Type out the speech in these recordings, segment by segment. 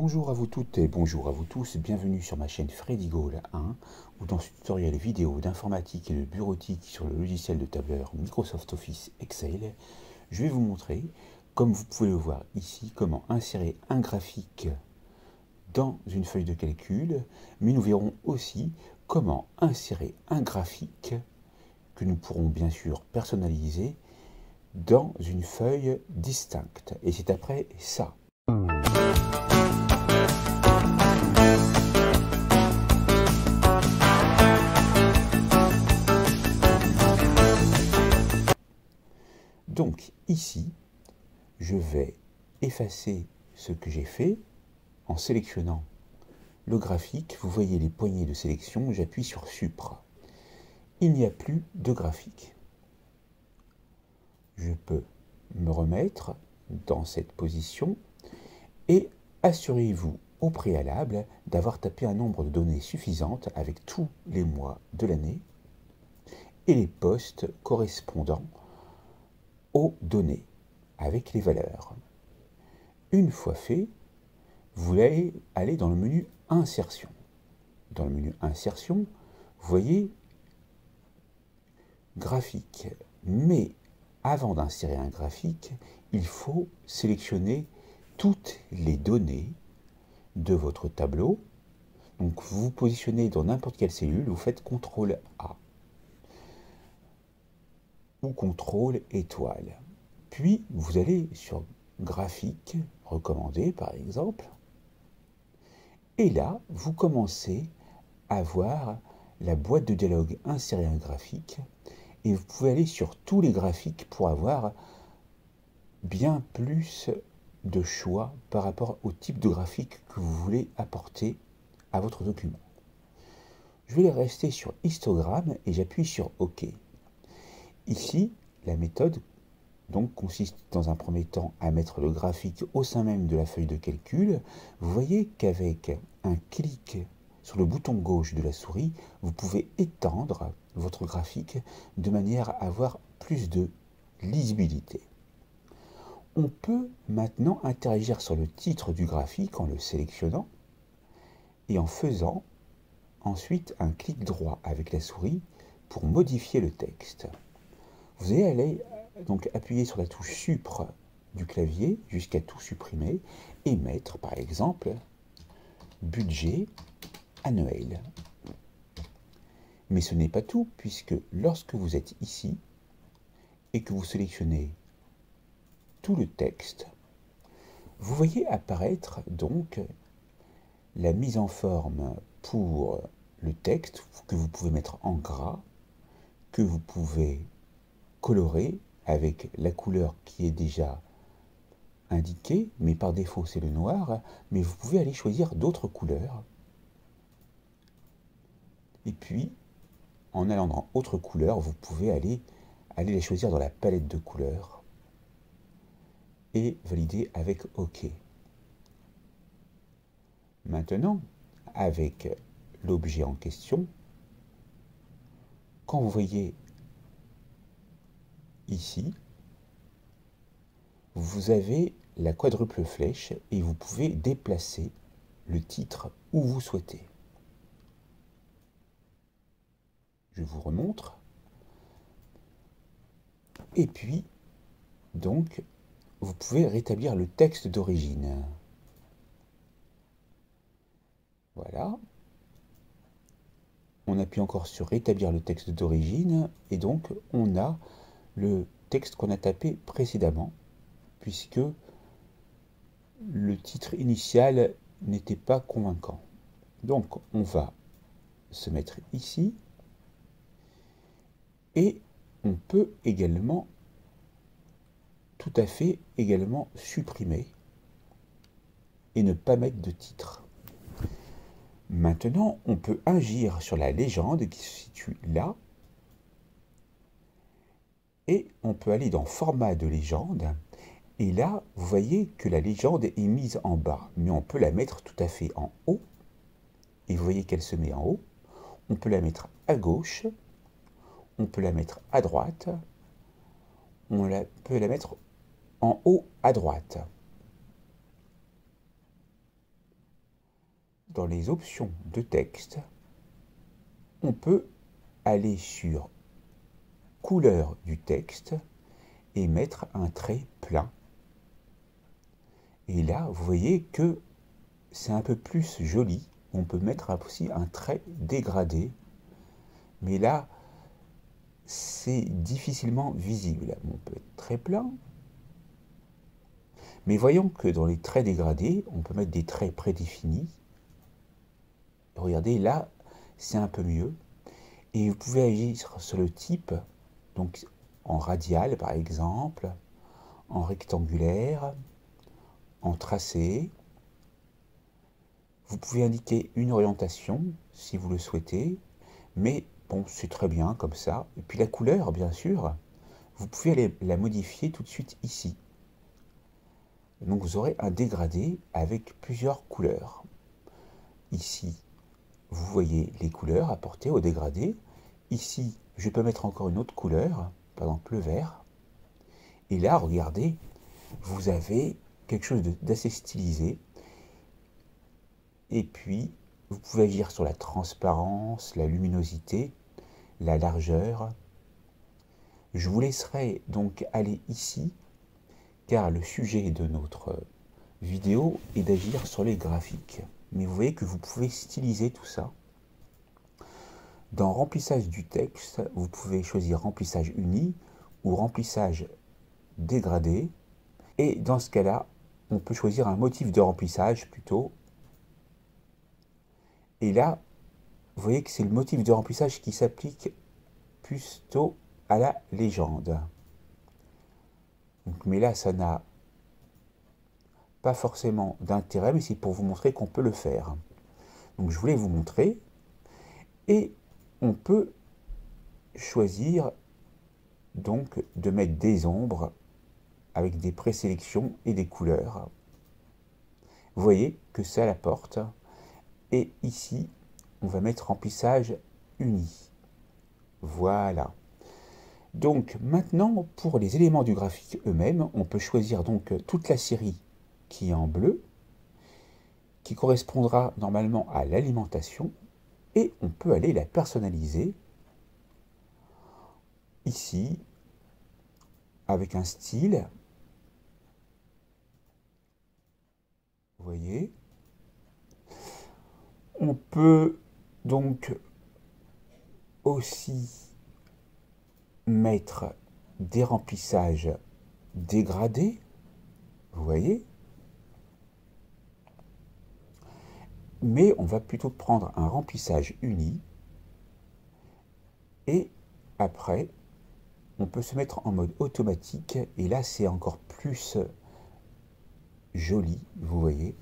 Bonjour à vous toutes et bonjour à vous tous, bienvenue sur ma chaîne Freddy Gall 1 où dans ce tutoriel vidéo d'informatique et de bureautique sur le logiciel de tableur Microsoft Office Excel, je vais vous montrer, comme vous pouvez le voir ici, comment insérer un graphique dans une feuille de calcul, mais nous verrons aussi comment insérer un graphique que nous pourrons bien sûr personnaliser dans une feuille distincte. Et c'est après ça. Donc ici, je vais effacer ce que j'ai fait en sélectionnant le graphique. Vous voyez les poignées de sélection, j'appuie sur Supra. Il n'y a plus de graphique. Je peux me remettre dans cette position et assurez-vous au préalable d'avoir tapé un nombre de données suffisantes avec tous les mois de l'année et les postes correspondant aux données avec les valeurs. Une fois fait, vous allez aller dans le menu Insertion. Dans le menu Insertion, vous voyez Graphique. Mais avant d'insérer un graphique, il faut sélectionner toutes les données de votre tableau. Donc vous vous positionnez dans n'importe quelle cellule, vous faites CTRL A ou CTRL étoile. Puis vous allez sur Graphique, recommandé par exemple. Et là, vous commencez à voir la boîte de dialogue Insérer un graphique. Et vous pouvez aller sur tous les graphiques pour avoir bien plus de choix par rapport au type de graphique que vous voulez apporter à votre document. Je vais rester sur histogramme et j'appuie sur OK. Ici, la méthode donc consiste dans un premier temps à mettre le graphique au sein même de la feuille de calcul. Vous voyez qu'avec un clic sur le bouton gauche de la souris, vous pouvez étendre votre graphique de manière à avoir plus de lisibilité. On peut maintenant interagir sur le titre du graphique en le sélectionnant et en faisant ensuite un clic droit avec la souris pour modifier le texte. Vous allez aller donc appuyer sur la touche Supr du clavier jusqu'à tout supprimer et mettre par exemple budget annuel. Mais ce n'est pas tout, puisque lorsque vous êtes ici et que vous sélectionnez tout le texte, vous voyez apparaître donc la mise en forme pour le texte que vous pouvez mettre en gras, que vous pouvez colorer avec la couleur qui est déjà indiquée, mais par défaut c'est le noir, mais vous pouvez aller choisir d'autres couleurs. Et puis, en allant dans autre couleur, vous pouvez aller les choisir dans la palette de couleurs et valider avec OK. Maintenant, avec l'objet en question, quand vous voyez ici, vous avez la quadruple flèche et vous pouvez déplacer le titre où vous souhaitez. Je vous remontre. Et puis, donc, vous pouvez rétablir le texte d'origine. Voilà. On appuie encore sur rétablir le texte d'origine et donc on a le texte qu'on a tapé précédemment puisque le titre initial n'était pas convaincant. Donc on va se mettre ici et on peut également tout à fait également supprimer et ne pas mettre de titre. Maintenant, on peut agir sur la légende qui se situe là et on peut aller dans Format de légende et là, vous voyez que la légende est mise en bas, mais on peut la mettre tout à fait en haut et vous voyez qu'elle se met en haut. On peut la mettre à gauche, on peut la mettre à droite, peut la mettre en haut à droite. dans les options de texte, on peut aller sur couleur du texte et mettre un trait plein. Et là, vous voyez que c'est un peu plus joli. On peut mettre aussi un trait dégradé. Mais là, c'est difficilement visible. On peut être très plein. Mais voyons que dans les traits dégradés, on peut mettre des traits prédéfinis. Regardez, là, c'est un peu mieux. Et vous pouvez agir sur le type, donc en radial par exemple, en rectangulaire, en tracé. Vous pouvez indiquer une orientation si vous le souhaitez, mais bon, c'est très bien comme ça. Et puis la couleur, bien sûr, vous pouvez aller la modifier tout de suite ici. Donc vous aurez un dégradé avec plusieurs couleurs. Ici, vous voyez les couleurs apportées au dégradé. Ici, je peux mettre encore une autre couleur, par exemple le vert. Et là, regardez, vous avez quelque chose d'assez stylisé. Et puis, vous pouvez agir sur la transparence, la luminosité, la largeur. Je vous laisserai donc aller ici, car le sujet de notre vidéo est d'agir sur les graphiques. Mais vous voyez que vous pouvez styliser tout ça. Dans remplissage du texte, vous pouvez choisir remplissage uni ou remplissage dégradé. Et dans ce cas-là, on peut choisir un motif de remplissage plutôt. Et là, vous voyez que c'est le motif de remplissage qui s'applique plutôt à la légende. Donc, mais là, ça n'a pas forcément d'intérêt, mais c'est pour vous montrer qu'on peut le faire. Donc je voulais vous montrer. Et on peut choisir donc de mettre des ombres avec des présélections et des couleurs. Vous voyez que ça l'apporte. Et ici, on va mettre remplissage uni. Voilà. Donc maintenant, pour les éléments du graphique eux-mêmes, on peut choisir donc toute la série qui est en bleu, qui correspondra normalement à l'alimentation, et on peut aller la personnaliser ici avec un style. Vous voyez. On peut donc aussi mettre des remplissages dégradés, vous voyez. Mais on va plutôt prendre un remplissage uni. Et après, on peut se mettre en mode automatique. Et là, c'est encore plus joli, vous voyez.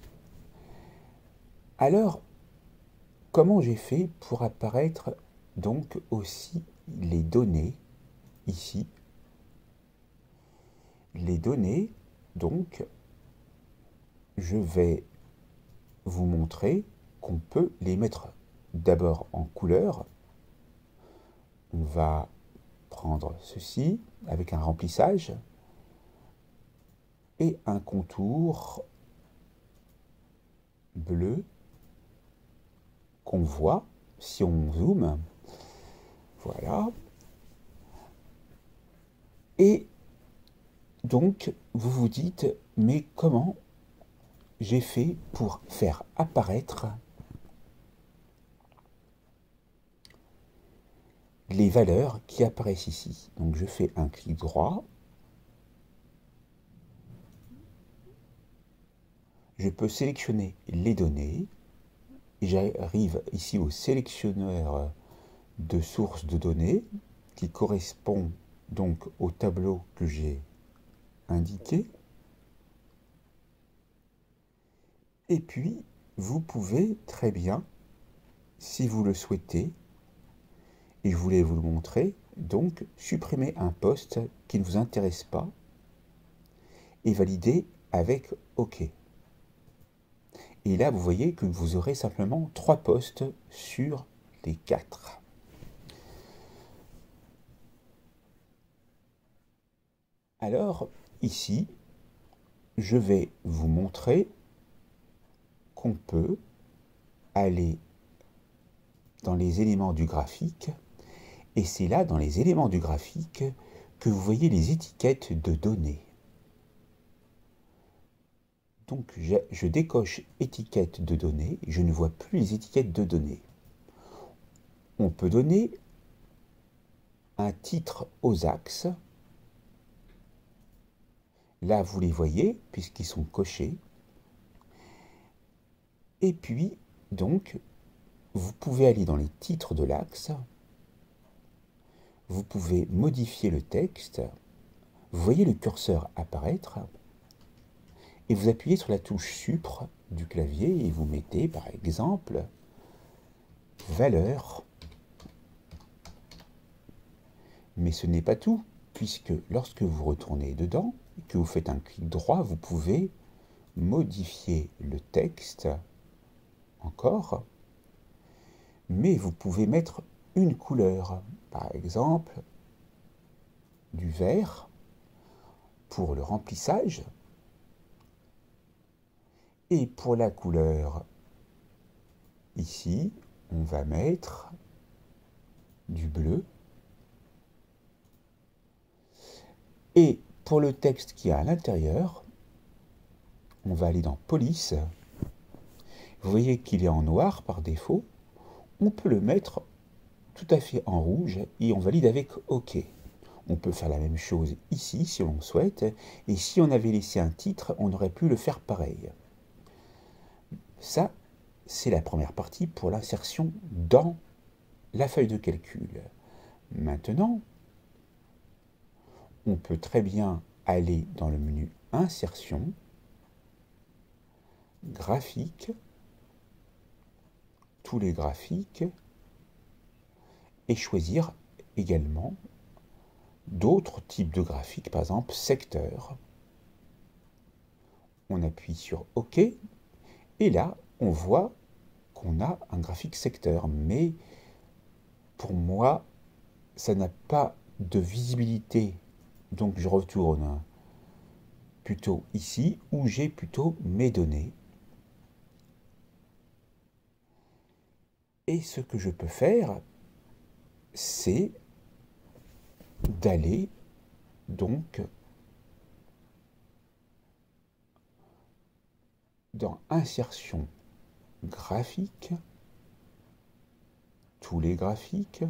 Alors, comment j'ai fait pour apparaître donc aussi les données ici? Les données, donc, je vais vous montrer qu'on peut les mettre d'abord en couleur. On va prendre ceci avec un remplissage et un contour bleu qu'on voit si on zoome. Voilà. Et donc, vous vous dites, mais comment j'ai fait pour faire apparaître les valeurs qui apparaissent ici? Donc, je fais un clic droit. Je peux sélectionner les données. Et j'arrive ici au sélectionneur de sources de données qui correspond donc au tableau que j'ai indiqué. Et puis, vous pouvez très bien, si vous le souhaitez, et je voulais vous le montrer, donc supprimer un poste qui ne vous intéresse pas et valider avec OK. Et là, vous voyez que vous aurez simplement 3 postes sur les 4. Alors, ici, je vais vous montrer qu'on peut aller dans les éléments du graphique, et c'est là, dans les éléments du graphique, que vous voyez les étiquettes de données. Donc je décoche étiquette de données, je ne vois plus les étiquettes de données. On peut donner un titre aux axes. Là, vous les voyez, puisqu'ils sont cochés. Et puis, donc, vous pouvez aller dans les titres de l'axe. Vous pouvez modifier le texte. Vous voyez le curseur apparaître. Et vous appuyez sur la touche Supre du clavier et vous mettez, par exemple, valeur. Mais ce n'est pas tout, puisque lorsque vous retournez dedans, et que vous faites un clic droit, vous pouvez modifier le texte encore, mais vous pouvez mettre une couleur, par exemple du vert pour le remplissage, et pour la couleur ici, on va mettre du bleu, et pour le texte qui est à l'intérieur, on va aller dans police. Vous voyez qu'il est en noir par défaut. On peut le mettre tout à fait en rouge et on valide avec OK. On peut faire la même chose ici si on le souhaite. Et si on avait laissé un titre, on aurait pu le faire pareil. Ça, c'est la première partie pour l'insertion dans la feuille de calcul. Maintenant, on peut très bien aller dans le menu Insertion, Graphique, tous les graphiques, et choisir également d'autres types de graphiques, par exemple secteur. On appuie sur OK, et là, on voit qu'on a un graphique secteur, mais pour moi, ça n'a pas de visibilité. Donc je retourne plutôt ici, où j'ai plutôt mes données. Et ce que je peux faire, c'est d'aller donc dans Insertion graphique, tous les graphiques.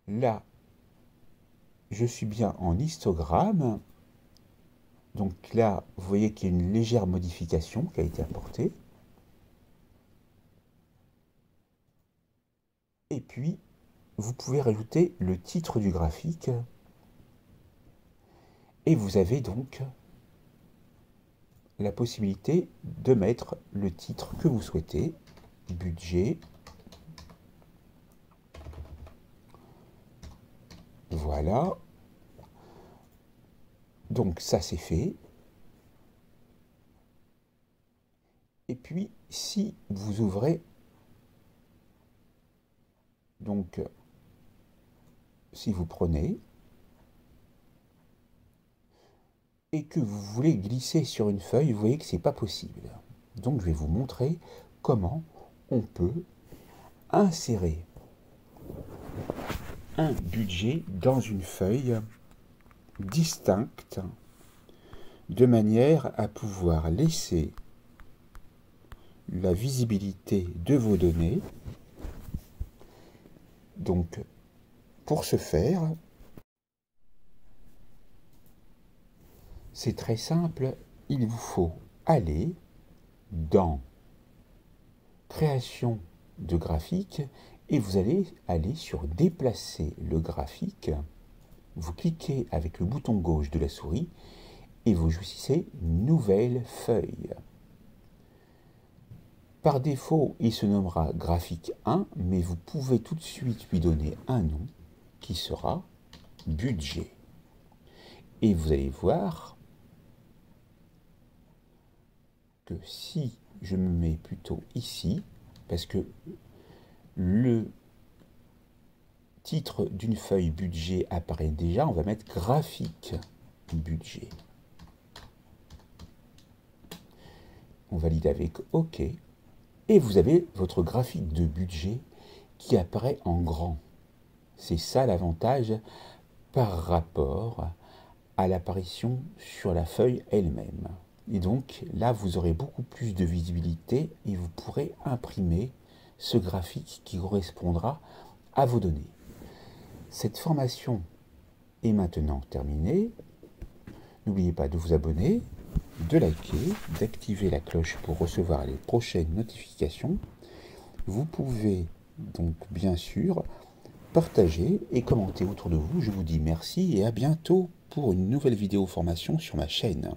Là, je suis bien en histogramme. Donc là, vous voyez qu'il y a une légère modification qui a été apportée. Et puis, vous pouvez rajouter le titre du graphique. Et vous avez donc la possibilité de mettre le titre que vous souhaitez. Budget. Voilà. Donc ça c'est fait. Et puis, si vous ouvrez, donc, si vous prenez, et que vous voulez glisser sur une feuille, vous voyez que ce n'est pas possible. Donc je vais vous montrer comment on peut insérer un budget dans une feuille distincte, de manière à pouvoir laisser la visibilité de vos données. Donc, pour ce faire, c'est très simple, il vous faut aller dans Création de graphique et vous allez aller sur Déplacer le graphique. Vous cliquez avec le bouton gauche de la souris et vous choisissez Nouvelle feuille. Par défaut, il se nommera graphique 1, mais vous pouvez tout de suite lui donner un nom qui sera budget. Et vous allez voir que si je me mets plutôt ici, parce que le titre d'une feuille budget apparaît déjà, on va mettre graphique budget. on valide avec OK, et vous avez votre graphique de budget qui apparaît en grand. C'est ça l'avantage par rapport à l'apparition sur la feuille elle-même. Et donc là, vous aurez beaucoup plus de visibilité et vous pourrez imprimer ce graphique qui correspondra à vos données. Cette formation est maintenant terminée. N'oubliez pas de vous abonner, de liker, d'activer la cloche pour recevoir les prochaines notifications. Vous pouvez donc bien sûr partager et commenter autour de vous. Je vous dis merci et à bientôt pour une nouvelle vidéo formation sur ma chaîne.